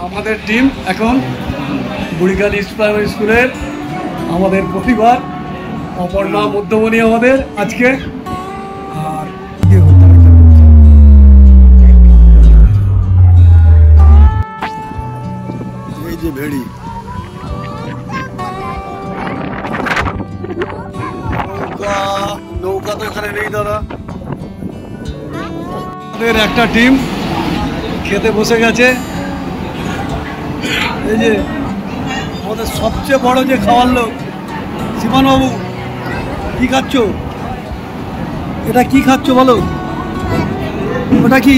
আমাদের টিম এখন Burikhali east primary স্কুলের আমাদের প্রতিবার অপর্ণা মধ্যমণি আমাদের আজকে আর এই যে ভেড়ি নৌকা তো এখানে নেই দাদা। আমাদের একটা টিম খেতে বসে গেছে। এই যে আমাদের সবচেয়ে বড় যে খাওয়ার লোক সীমান বাবু, কি খাচ্ছ? এটা কি খাচ্ছ বলো? ওটা কি?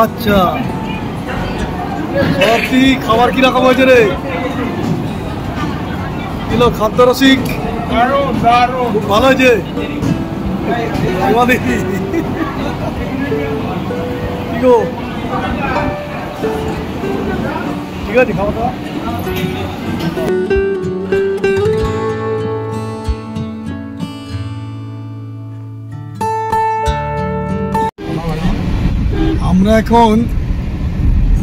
আচ্ছা, সত্যি খাবার কিরকম হয়েছে রে? কিলো খাদ্য রসিক, খুব ভালো হয়েছে। কি গো, ঠিক আছে খাওয়া দাওয়া। আমরা এখন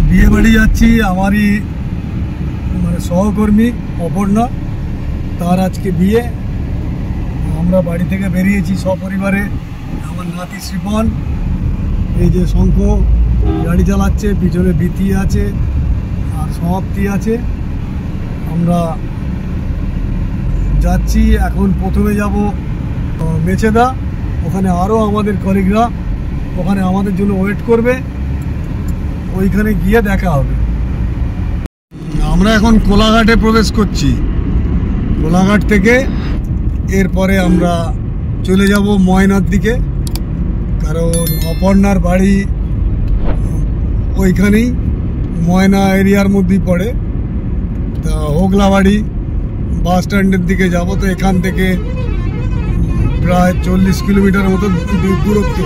বিয়ে বাড়ি যাচ্ছি। আমারই মানে সহকর্মী অপর্ণা, তার আজকে বিয়ে। আমরা বাড়ি থেকে বেরিয়েছি সপরিবারে। আমার নাতি শ্রীপন, এই যে শঙ্খ গাড়ি চালাচ্ছে, পিছনে বিতি আছে আর সমাপ্তি আছে। আমরা যাচ্ছি এখন। প্রথমে যাব মেছেদা, ওখানে আরও আমাদের কলিগরা ওখানে আমাদের জন্য ওয়েট করবে, ওইখানে গিয়ে দেখা হবে। আমরা এখন কোলাঘাটে প্রবেশ করছি। কোলাঘাট থেকে এরপরে আমরা চলে যাব ময়নার দিকে, কারণ অপর্ণার বাড়ি ওইখানেই, ময়না এরিয়ার মধ্যেই পড়ে। তা হোগলাবাড়ি বাস স্ট্যান্ডের দিকে যাব। তো এখান থেকে প্রায় 40 কিলোমিটার মতো দূরত্ব।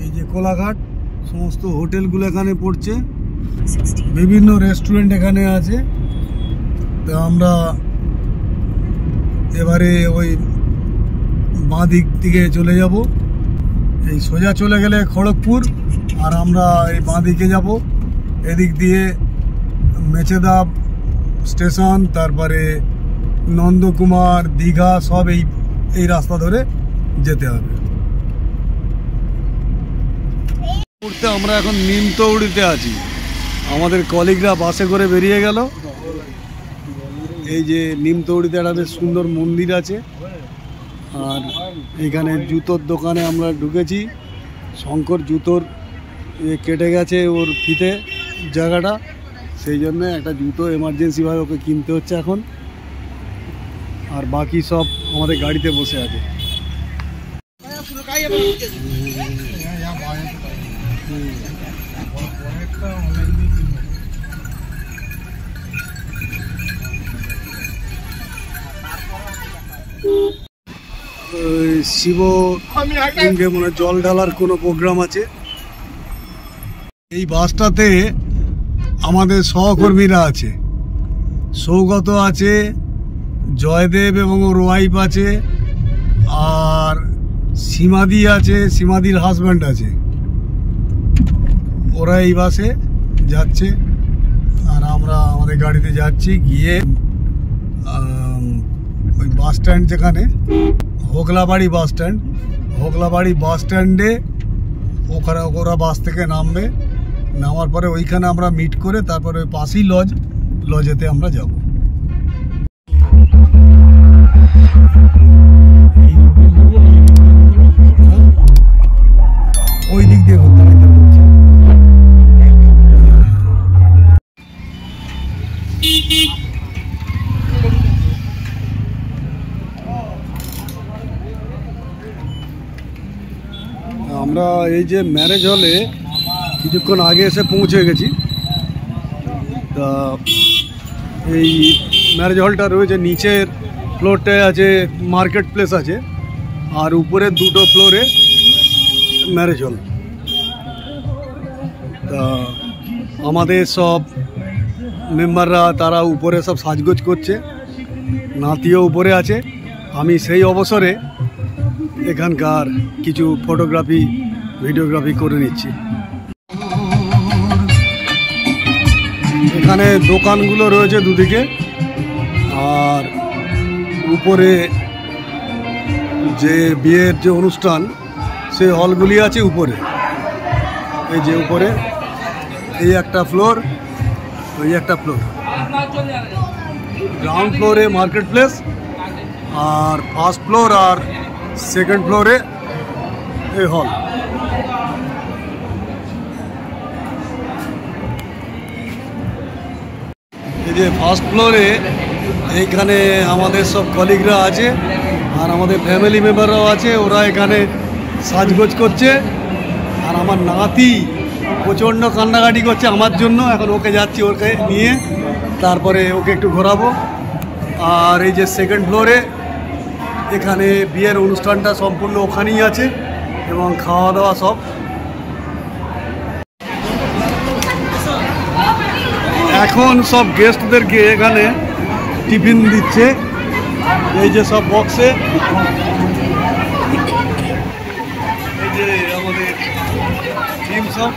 এই যে কোলাঘাট, সমস্ত হোটেলগুলো এখানে পড়ছে, বিভিন্ন রেস্টুরেন্ট এখানে আছে। তো আমরা এবারে ওই বাঁ দিক থেকে চলে যাব। এই সোজা চলে গেলে খড়গপুর, আর আমরা এই বাঁ দিকে যাব। এদিক দিয়ে মেছেদা স্টেশন, তারপরে নন্দকুমার, দীঘা, সব এই রাস্তা ধরে যেতে হবে। আমরা এখন নিমতৌড়িতে আছি। আমাদের কলিগরা বাসে করে বেরিয়ে গেল। এই যে নিমতৌড়িতে একটা বেশ সুন্দর মন্দির আছে, আর এখানে জুতোর দোকানে আমরা ঢুকেছি। শঙ্কর জুতোর কেটে গেছে ওর ফিতে জায়গাটা, সেই জন্য একটা জুতো এমার্জেন্সিভাবে ওকে কিনতে হচ্ছে এখন। আর বাকি সব আমাদের গাড়িতে বসে আছে। শিব লিঙ্গে মনে জল ঢালার কোনো প্রোগ্রাম আছে। এই বাসটাতে আমাদের সহকর্মীরা আছে, সৌগত আছে, জয়দেব এবং ওর ওয়াইফ আছে, আর সীমাদি আছে, সীমাদির হাজব্যান্ড আছে। ওরা এই বাসে যাচ্ছে, আর আমরা আমাদের গাড়িতে যাচ্ছি। গিয়ে ওই বাস স্ট্যান্ড, যেখানে হোগলাবাড়ি বাস স্ট্যান্ড, হোগলাবাড়ি বাস স্ট্যান্ডে ওখানে ওরা বাস থেকে নামবে। নামার পরে ওইখানে আমরা মিট করে তারপরে ওই পাশেই লজেতে আমরা যাব। ওই দিক দিয়ে ঘুরতে আমরা এই যে ম্যারেজ হলে কিছুক্ষণ আগে এসে পৌঁছে গেছি। তা এই ম্যারেজ হলটা রয়েছে, নিচের ফ্লোরটায় আছে মার্কেট প্লেস আছে, আর উপরে দুটো ফ্লোরে ম্যারেজ হল। তা আমাদের সব মেম্বাররা তারা উপরে সব সাজগোজ করছে, নাতিও উপরে আছে। আমি সেই অবসরে এখানকার কিছু ফটোগ্রাফি ভিডিওগ্রাফি করে নিচ্ছি। এখানে দোকানগুলো রয়েছে দুদিকে, আর উপরে যে বিয়ের যে অনুষ্ঠান সেই হলগুলি আছে উপরে। এই যে উপরে এই একটা ফ্লোর, ওই একটা ফ্লোর, গ্রাউন্ড ফ্লোরে মার্কেট প্লেস, আর ফার্স্ট ফ্লোর আর সেকেন্ড ফ্লোরে এই হল। এই যে ফার্স্ট ফ্লোরে এইখানে আমাদের সব কলিগরা আছে, আর আমাদের ফ্যামিলি মেম্বাররাও আছে। ওরা এখানে সাজগোজ করছে, আর আমার নাতি প্রচণ্ড কান্নাকাটি করছে আমার জন্য। এখন ওকে যাচ্ছি, ওকে নিয়ে তারপরে ওকে একটু ঘোরাবো। আর এই যে সেকেন্ড ফ্লোরে এখানে বিয়ের অনুষ্ঠানটা সম্পূর্ণ ওখানেই আছে, এবং খাওয়া দাওয়া সব। এখন সব গেস্টদেরকে এখানে টিফিন দিচ্ছে, এই যে সব বক্সে। এই যে আমাদের টিম সব।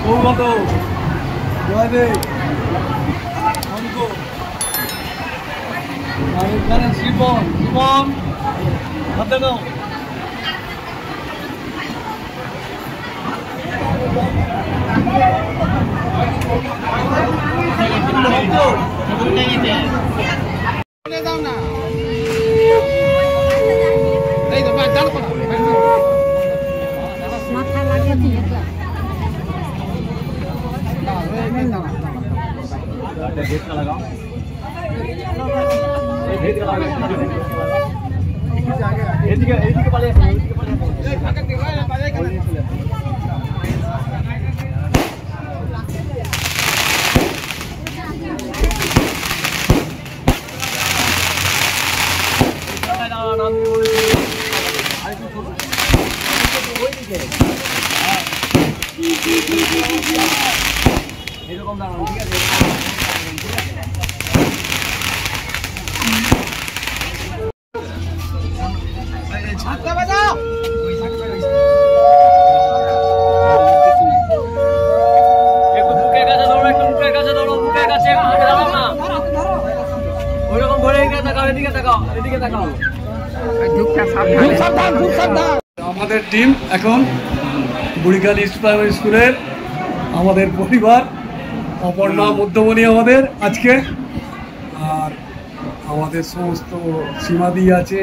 সৌগত, জয়দেব, আর এখানে শিবন, শিবন হাতে দাও। আমাদের টিম এখন বুড়িখালি ইস্ট প্রাইমারি স্কুলের আমাদের পরিবার, অপর্ণা মধ্যমণি আমাদের আজকে, আর আমাদের সমস্ত সীমাদি আছে,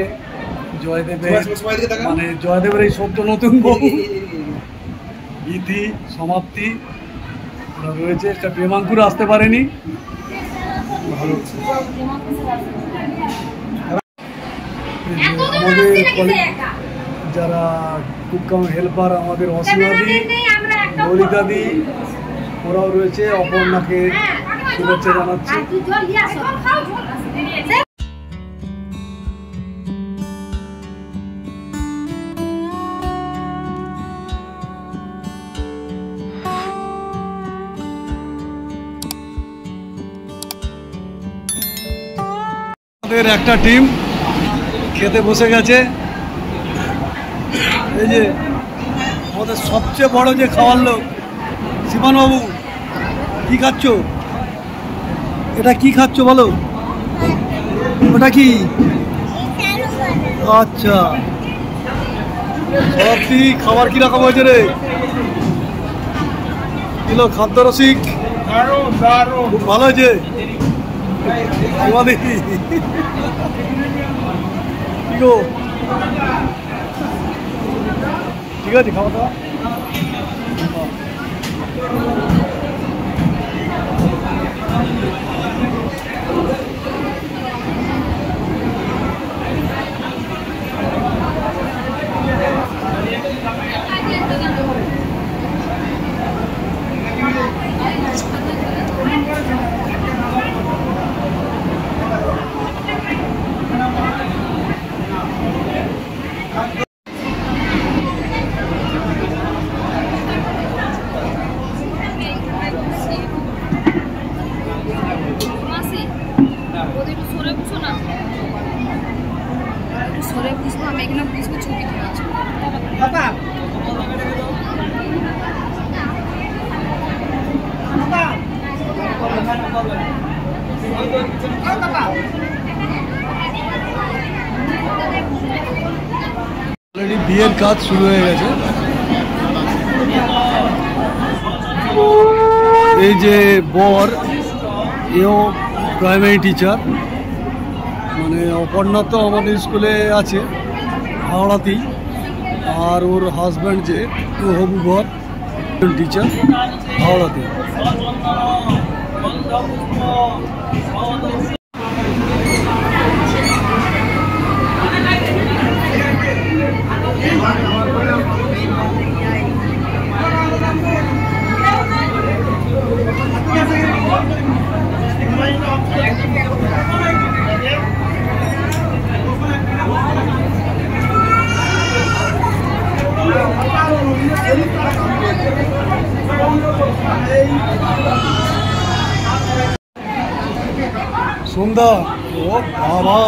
জয়দেবের মানে জয়দেবের এই সদ্য নতুন বউ ইতি সমাপ্তি ওরা রয়েছে। একটা প্রেমাঙ্কুর আসতে পারেনি, ভালো। আমাদের কলেজ যারা কুককাম হেল্পার, আমাদের অসীমাদি, ললিতাদি, ওরাও রয়েছে। অপর্ণাকে শুভেচ্ছা জানাচ্ছি। আমাদের একটা টিম খেতে বসে গেছে। এই যে আমাদের সবচেয়ে বড় যে খাওয়ার লোক শিবানবাবু, কি খাচ্ছ? এটা কি খাচ্ছ বলো? ওটা কি? আচ্ছা, সত্যি খাবার কিরকম হয়েছে রে? কিলো খাদ্য রসিক, খুব ভালো হয়েছে। কি গো, ঠিক আছে খাওয়া দাওয়া। ধরে বুঝবো, আমি এখানে বুঝবো, ছবি তোলা আছে। অলরেডি বিয়ের কাজ শুরু হয়ে গেছে। এই যে বর, এও প্রাইমারি টিচার, মানে অপর্ণা তো আমাদের স্কুলে আছে হাওড়াতেই, আর ওর হাজব্যান্ড যে হবু বর টিচার হাওড়াতে। সন্ধ্যা, ও বাবা,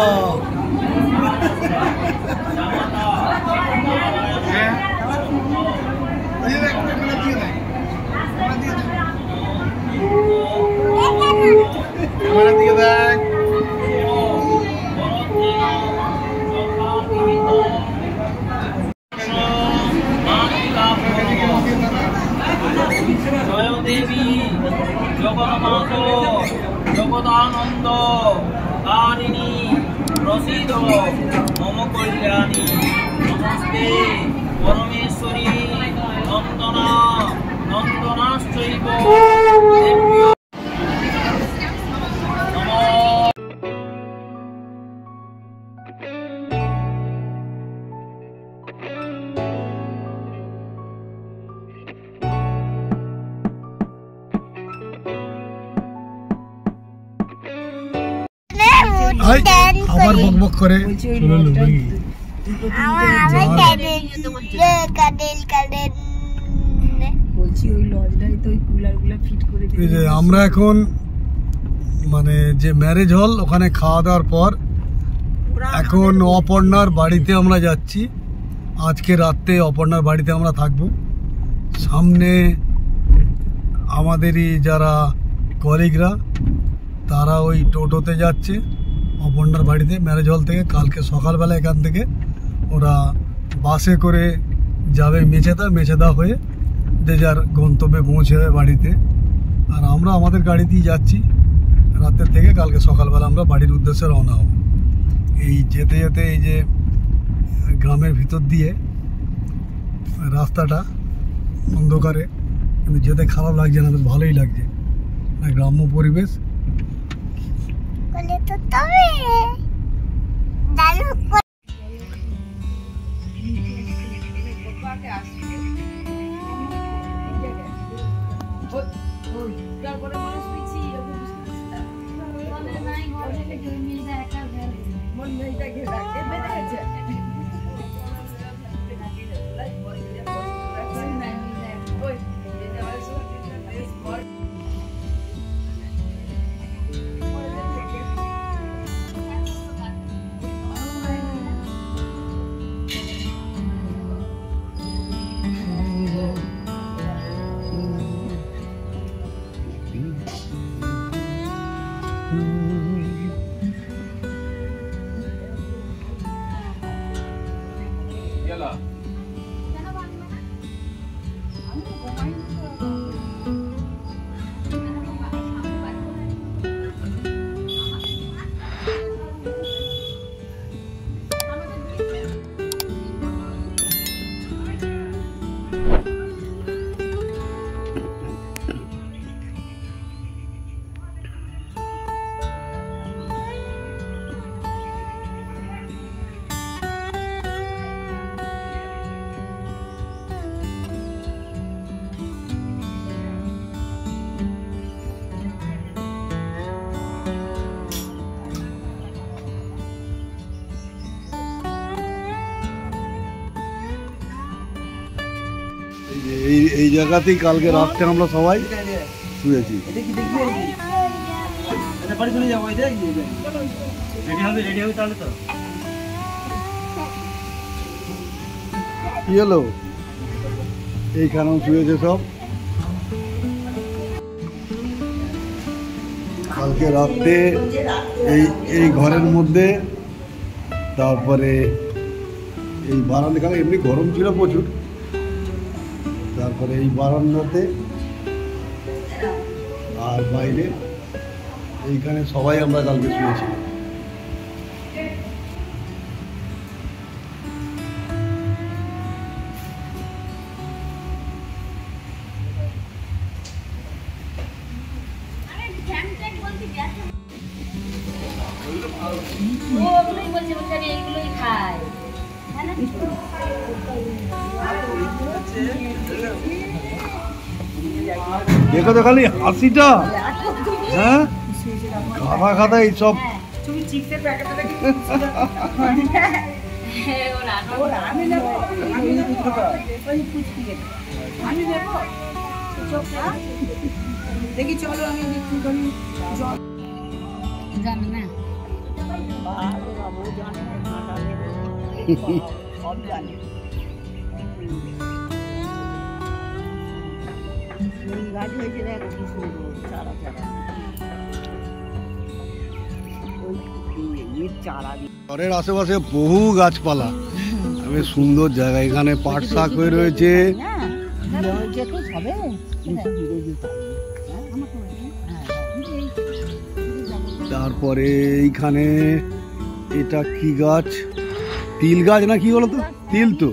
জয়দেবী জগন্নাথ জগদানন্দ কারিণী প্রসিদ মম কল্যাণী নমস্তে পরমেশ্বরী নন্দনা নন্দনাশ্চৈব দেব্যো আবার বক বক করে আমরা এখন মানে যে ম্যারেজ হল ওখানে খাওয়া দাওয়ার পর এখন অপর্ণার বাড়িতে আমরা যাচ্ছি। আজকে রাতে অপর্ণার বাড়িতে আমরা থাকবো। সামনে আমাদেরই যারা কলিগরা তারা ওই টোটোতে যাচ্ছে অপর্ণার বাড়িতে ম্যারেজ হল থেকে। কালকে সকালবেলা এখান থেকে ওরা বাসে করে যাবে মেছেদা হয়ে যে যার গন্তব্যে পৌঁছে যাবে বাড়িতে। আর আমরা আমাদের গাড়িতেই যাচ্ছি। রাতের থেকে কালকে সকালবেলা আমরা বাড়ির উদ্দেশ্যে রওনা হব। এই যেতে যেতে এই যে গ্রামের ভিতর দিয়ে রাস্তাটা অন্ধকারে, কিন্তু যেতে খারাপ লাগছে না, বেশ ভালোই লাগছে। গ্রাম্য পরিবেশ। এই জায়গাতেই কালকে রাত্রে আমরা সবাই শুয়েছি। কি হলো? এইখানেও শুয়েছে সব। কালকে রাতে এই ঘরের মধ্যে, তারপরে এই বারান্দাখানে এমনি গরম ছিল প্রচুর, তারপরে এই বারান্দাতে আর বাইরে এইখানে সবাই আমরা কালকে শুয়েছিলাম। দেখো তো খালি হাসিটা, হ্যাঁ, খাতা খাতা এইসব। দেখি চলো আমি জানি না সব জানি। গাছ হয়েছে দেখ কি সুন্দর চারা চারা ঘরের আশেপাশে বহু গাছপালা, বেশ সুন্দর জায়গা। এখানে পাট শাক হয়ে রয়েছে, তারপরে এইখানে এটা কি গাছ, তিল গাছ না কি বলতো? তিল তো,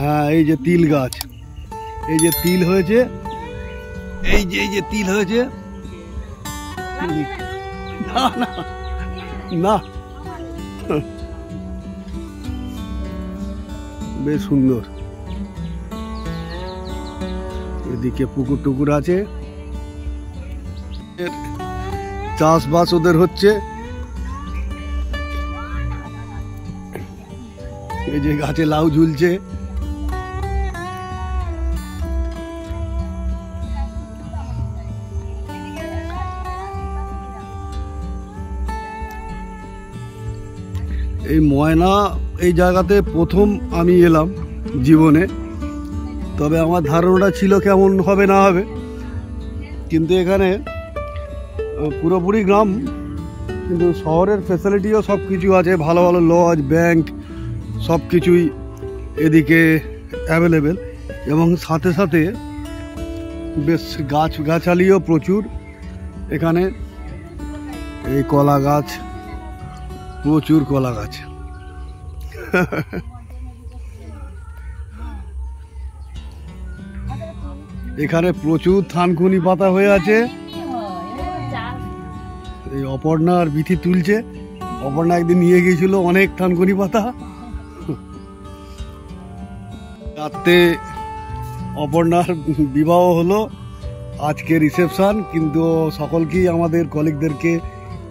হ্যাঁ এই যে তিল গাছ, এই যে তিল হয়েছে, এই যে তিল হয়েছে। না না না, বেশ সুন্দর। এদিকে পুকুর টুকুর আছে, চাষবাস ওদের হচ্ছে। এই যে গাছে লাউ ঝুলছে। এই ময়না এই জায়গাতে প্রথম আমি এলাম জীবনে, তবে আমার ধারণাটা ছিল কেমন হবে না হবে, কিন্তু এখানে পুরোপুরি গ্রাম, কিন্তু শহরের ফ্যাসিলিটিও সব কিছু আছে, ভালো ভালো লজ, ব্যাংক সব কিছুই এদিকে অ্যাভেলেবেল, এবং সাথে সাথে বেশ গাছগাছালিও প্রচুর এখানে। এই কলা গাছ, প্রচুর কলা গাছ। এখানে প্রচুর থানকুনি পাতা হয়ে আছে। এই অপর্ণা আর বিথি তুলছে। অপর্ণা একদিন নিয়ে গিয়েছিল অনেক থানকুনি পাতা। রাতে অপর্ণার বিবাহ হলো, আজকে রিসেপশন, কিন্তু সকলকেই আমাদের কলিগদেরকে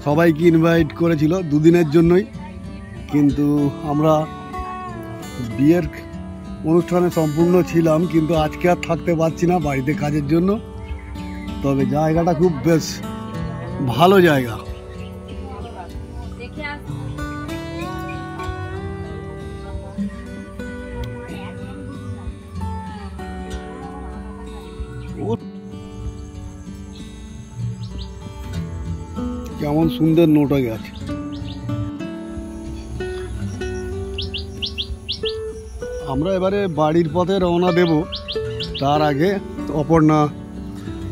সবাইকে ইনভাইট করেছিল দুদিনের জন্যই, কিন্তু আমরা বিয়ের অনুষ্ঠানে সম্পূর্ণ ছিলাম, কিন্তু আজকে আর থাকতে পারছি না বাড়িতে কাজের জন্য। তবে জায়গাটা খুব বেশ ভালো জায়গা। কেমন সুন্দর নোটা গাছ। আমরা এবারে বাড়ির পথে রওনা দেব, তার আগে অপর্ণা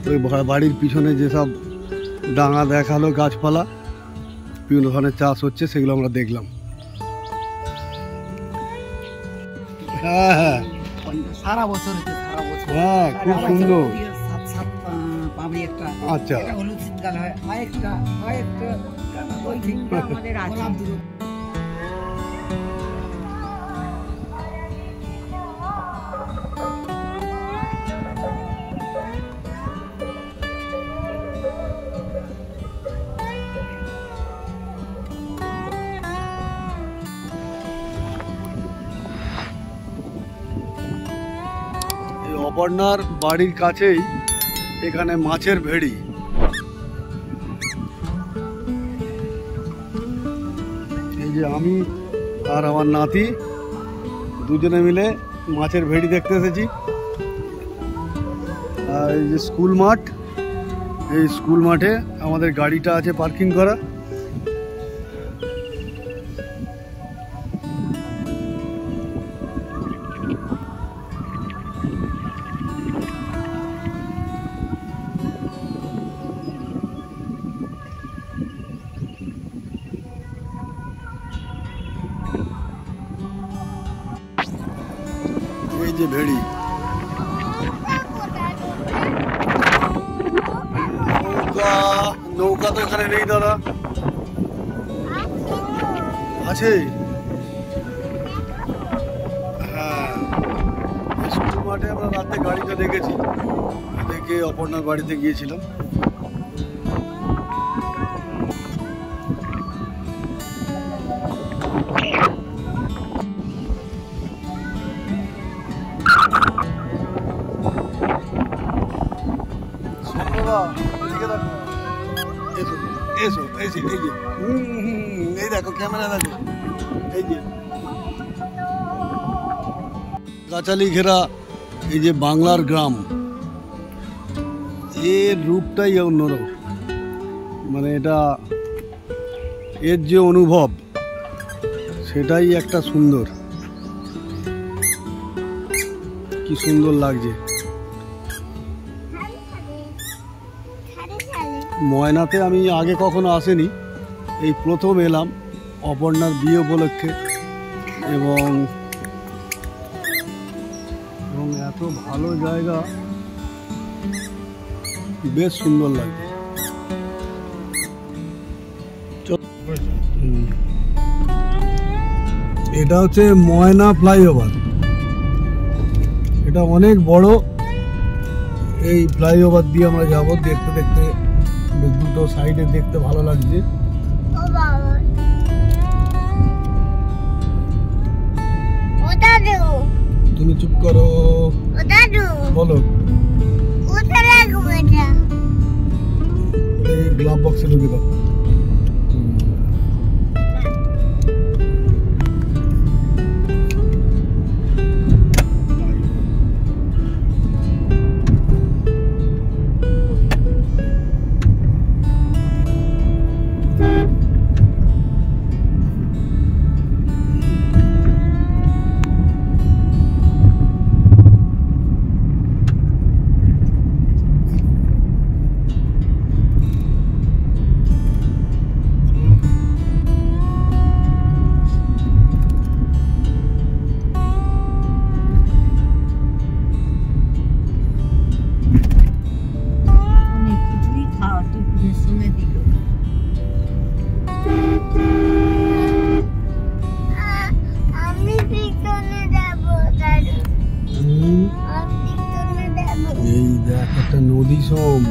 ওই বাড়ির পিছনে যেসব ডাঙা দেখালো, গাছপালা বিভিন্ন ধরনের চাষ হচ্ছে, সেগুলো আমরা দেখলাম। হ্যাঁ হ্যাঁ, সারা বছর হ্যাঁ খুব সুন্দর। আচ্ছা, হলুদ শীতকাল হয়, আরেকটা আমাদের আছে। অপর্ণার বাড়ির কাছেই এখানে মাছের ভেড়ি। এই যে আমি আর আমার নাতি দুজনে মিলে মাছের ভেড়ি দেখতে এসেছি। আর এই যে স্কুল মাঠ, এই স্কুল মাঠে আমাদের গাড়িটা আছে পার্কিং করা। এই যে ভেড়ি, নৌকা তো এখানে নেই দাদা, আছে। হ্যাঁ, স্কুল মাঠে আমরা রাতে গাড়িটা দেখেছি, দেখে অপর্ণার বাড়িতে গিয়েছিলাম। এই দেখো ক্যামেরা, দেখো এই যে গাছালি ঘেরা এই যে বাংলার গ্রাম, এর রূপটাই অন্যরকম। মানে এটা এর যে অনুভব সেটাই একটা সুন্দর, কি সুন্দর লাগছে। ময়নাতে আমি আগে কখনো আসিনি, এই প্রথম এলাম অপর্ণার বিয়ে উপলক্ষে, এবং এত ভালো জায়গা, বেশ সুন্দর লাগছে। এটা হচ্ছে ময়না ফ্লাইওভার, এটা অনেক বড়। এই ফ্লাইওভার দিয়ে আমরা যাব, দেখতে দেখতে দুটো সাইডে দেখতে ভালো লাগছে। তুমি চুপ করো, বলো। এই গ্লাভ বক্সে ঢুকে দাও। এই দেখ একটা নদী সব